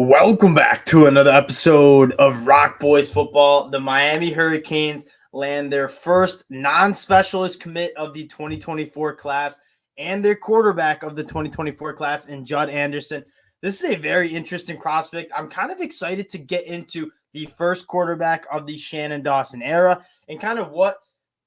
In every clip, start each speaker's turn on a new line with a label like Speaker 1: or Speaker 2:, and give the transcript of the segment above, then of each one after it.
Speaker 1: Welcome back to another episode of Rock Boys Football. The Miami Hurricanes land their first non-specialist commit of the 2024 class and their quarterback of the 2024 class in Judd Anderson. This is a very interesting prospect. I'm kind of excited to get into the first quarterback of the Shannon Dawson era and kind of what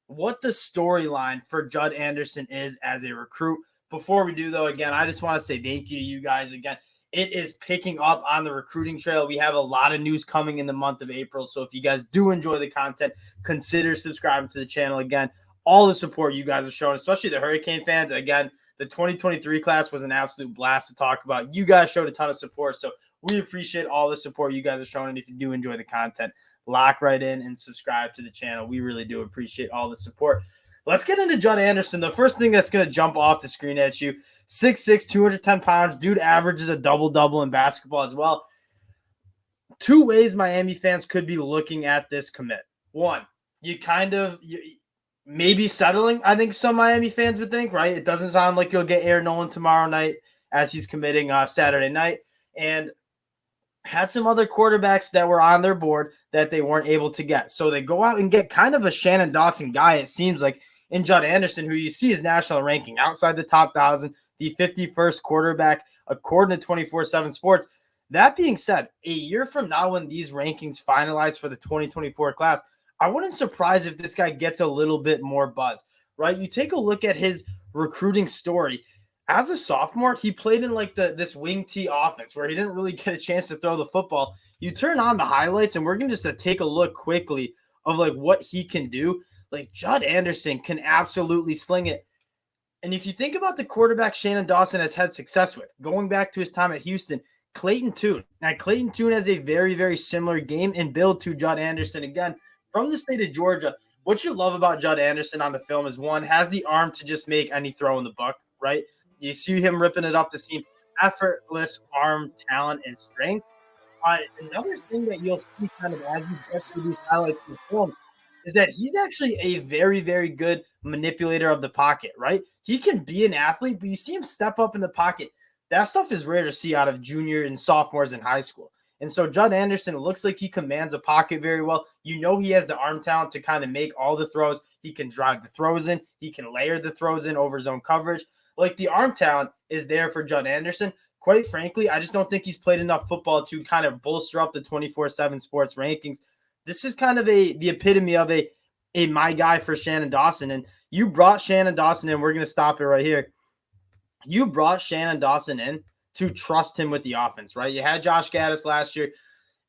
Speaker 1: the storyline for Judd Anderson is as a recruit. Before we do, though, again, I just want to say thank you to you guys again. It is picking up on the recruiting trail. We have a lot of news coming in the month of April. So if you guys do enjoy the content, consider subscribing to the channel. Again, all the support you guys are showing, especially the Hurricane fans. Again, the 2023 class was an absolute blast to talk about. You guys showed a ton of support. So we appreciate all the support you guys are showing. And if you do enjoy the content, lock right in and subscribe to the channel. We really do appreciate all the support. Let's get into Judd Anderson. The first thing that's going to jump off the screen at you, 6'6", 210 pounds. Dude averages a double-double in basketball as well. Two ways Miami fans could be looking at this commit. One, you maybe settling, I think some Miami fans would think, right? It doesn't sound like you'll get Aaron Nolan tomorrow night as he's committing Saturday night. And had some other quarterbacks that were on their board that they weren't able to get. So they go out and get kind of a Shannon Dawson guy, it seems like, in Judd Anderson, who you see his national ranking outside the top 1,000, the 51st quarterback, according to 24/7 Sports. That being said, a year from now when these rankings finalize for the 2024 class, I wouldn't surprise if this guy gets a little bit more buzz, right? You take a look at his recruiting story. As a sophomore, he played in like this wing T offense where he didn't really get a chance to throw the football. You turn on the highlights, and we're going to just take a look quickly of like what he can do. Like Judd Anderson can absolutely sling it. And if you think about the quarterback Shannon Dawson has had success with, going back to his time at Houston, Clayton Tune. Now, Clayton Tune has a very, very similar game and build to Judd Anderson. Again, from the state of Georgia, what you love about Judd Anderson on the film is, one, has the arm to just make any throw in the book, right? You see him ripping it up the seam, effortless arm talent and strength. Another thing that you'll see kind of as you get through these highlights in the film is that he's actually a very, very good manipulator of the pocket, right? He can be an athlete, but you see him step up in the pocket. That stuff is rare to see out of junior and sophomores in high school. And so Judd Anderson, it looks like he commands a pocket very well. You know he has the arm talent to kind of make all the throws. He can drive the throws in. He can layer the throws in over zone coverage. Like, the arm talent is there for Judd Anderson. Quite frankly, I just don't think he's played enough football to kind of bolster up the 24/7 Sports rankings. This is kind of the epitome of a my guy for Shannon Dawson. And you brought Shannon Dawson in. We're going to stop it right here. You brought Shannon Dawson in to trust him with the offense, right? You had Josh Gaddis last year.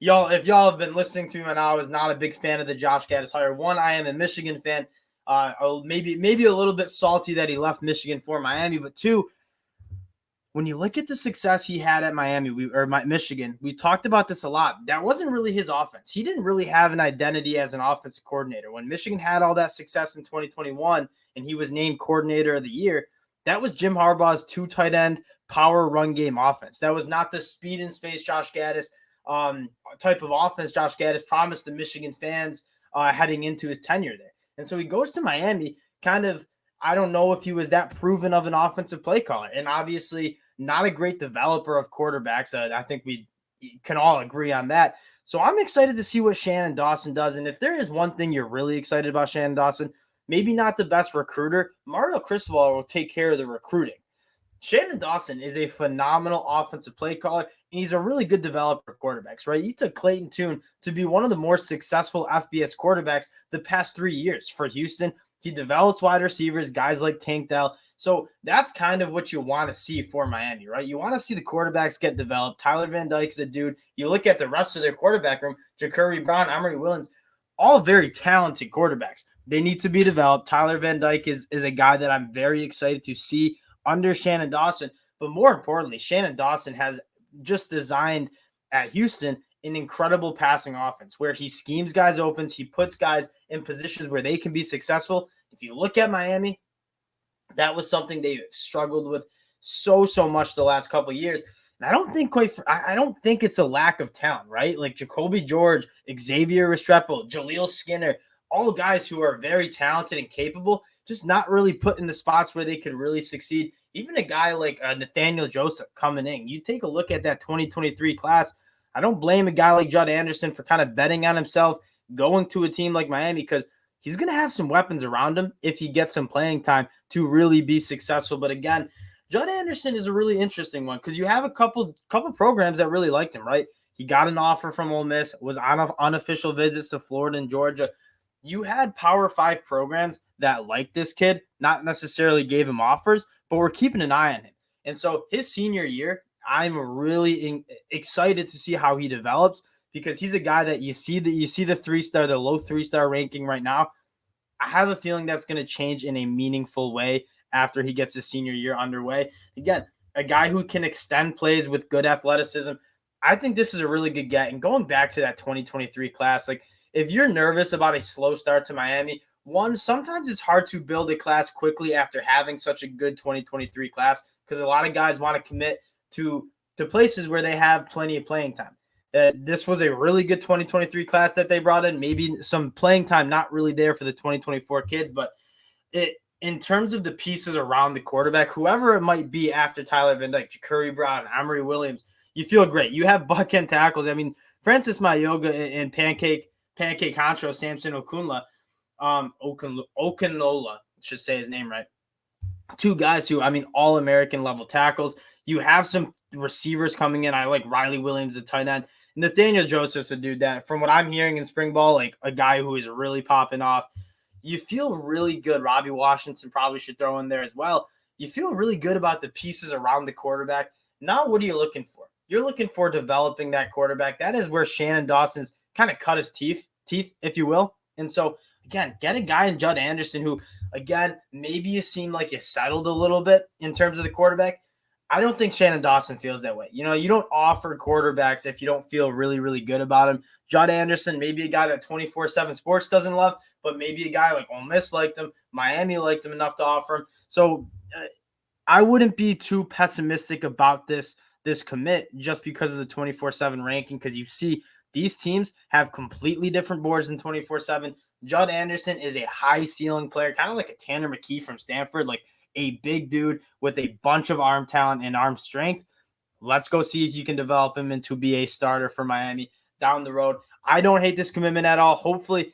Speaker 1: If y'all have been listening to me and I was not a big fan of the Josh Gaddis hire. One, I am a Michigan fan. Maybe a little bit salty that he left Michigan for Miami. But two, when you look at the success he had at Michigan, we talked about this a lot. That wasn't really his offense. He didn't really have an identity as an offensive coordinator. When Michigan had all that success in 2021 and he was named coordinator of the year, that was Jim Harbaugh's two tight end power run game offense. That was not the speed and space Josh Gaddis type of offense Josh Gaddis promised the Michigan fans heading into his tenure there. And so he goes to Miami, kind of, I don't know if he was that proven of an offensive play caller. And obviously not a great developer of quarterbacks. I think we can all agree on that. So I'm excited to see what Shannon Dawson does. And if there is one thing you're really excited about Shannon Dawson, maybe not the best recruiter, Mario Cristobal will take care of the recruiting. Shannon Dawson is a phenomenal offensive play caller, and he's a really good developer of quarterbacks, right? He took Clayton Tune to be one of the more successful FBS quarterbacks the past 3 years for Houston. He develops wide receivers, guys like Tank Dell. So that's kind of what you want to see for Miami, right? You want to see the quarterbacks get developed. Tyler Van Dyke is a dude. You look at the rest of their quarterback room, Ja'Cory Brown, Emory Williams, all very talented quarterbacks. They need to be developed. Tyler Van Dyke is a guy that I'm very excited to see under Shannon Dawson. But more importantly, Shannon Dawson has just designed at Houston an incredible passing offense where he schemes guys open. He puts guys in positions where they can be successful. If you look at Miami, that was something they struggled with so much the last couple of years. And I don't think it's a lack of talent, right? Like Jacoby George, Xavier Restrepo, Jaleel Skinner, all guys who are very talented and capable, just not really put in the spots where they could really succeed. Even a guy like Nathaniel Joseph coming in. You take a look at that 2023 class. I don't blame a guy like Judd Anderson for kind of betting on himself, going to a team like Miami, because he's going to have some weapons around him if he gets some playing time to really be successful. But again, Judd Anderson is a really interesting one because you have a couple programs that really liked him, right? He got an offer from Ole Miss, was on unofficial visits to Florida and Georgia. You had Power 5 programs that liked this kid, not necessarily gave him offers, but were keeping an eye on him. And so his senior year, I'm really excited to see how he develops, because he's a guy that you see the 3-star, the low 3-star ranking right now. I have a feeling that's going to change in a meaningful way after he gets his senior year underway. Again, a guy who can extend plays with good athleticism. I think this is a really good get. And going back to that 2023 class, like, if you're nervous about a slow start to Miami, one, sometimes it's hard to build a class quickly after having such a good 2023 class, because a lot of guys want to commit to places where they have plenty of playing time. This was a really good 2023 class that they brought in. Maybe some playing time not really there for the 2024 kids, but in terms of the pieces around the quarterback, whoever it might be after Tyler Van Dyke, Ja'Cory Brown, Emory Williams, you feel great. You have buckend tackles. I mean, Francis Mayoga and Pancake Concho, Samson Okunola, Okinola, should say his name right. Two guys who, I mean, all-American level tackles. You have some receivers coming in. I like Riley Williams, the tight end. Nathaniel Joseph's a dude that, from what I'm hearing in spring ball, like a guy who is really popping off. You feel really good. Robbie Washington probably should throw in there as well. You feel really good about the pieces around the quarterback. Now, what are you looking for? You're looking for developing that quarterback. That is where Shannon Dawson's kind of cut his teeth, if you will. And so, again, get a guy in Judd Anderson who, again, maybe you seem like you settled a little bit in terms of the quarterback. I don't think Shannon Dawson feels that way. You know, you don't offer quarterbacks if you don't feel really, really good about him. Judd Anderson, maybe a guy that 24/7 Sports doesn't love, but maybe a guy like Ole Miss liked him. Miami liked him enough to offer him. So I wouldn't be too pessimistic about this commit just because of the 24/7 ranking, because you see these teams have completely different boards than 24/7. Judd Anderson is a high ceiling player, kind of like a Tanner McKee from Stanford, like a big dude with a bunch of arm talent and arm strength. Let's go see if you can develop him into be a starter for Miami down the road. I don't hate this commitment at all. Hopefully,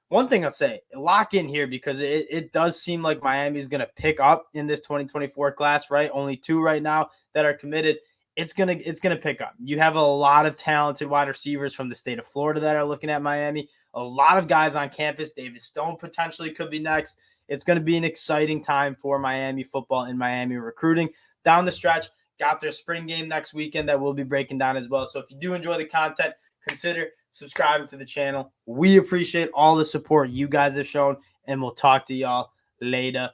Speaker 1: one thing I'll say, lock in here, because it does seem like Miami is going to pick up in this 2024 class, right? Only 2 right now that are committed. It's gonna pick up. You have a lot of talented wide receivers from the state of Florida that are looking at Miami. A lot of guys on campus. David Stone potentially could be next. It's going to be an exciting time for Miami football and Miami recruiting down the stretch. Got their spring game next weekend that we'll be breaking down as well. So if you do enjoy the content, consider subscribing to the channel. We appreciate all the support you guys have shown, and we'll talk to y'all later.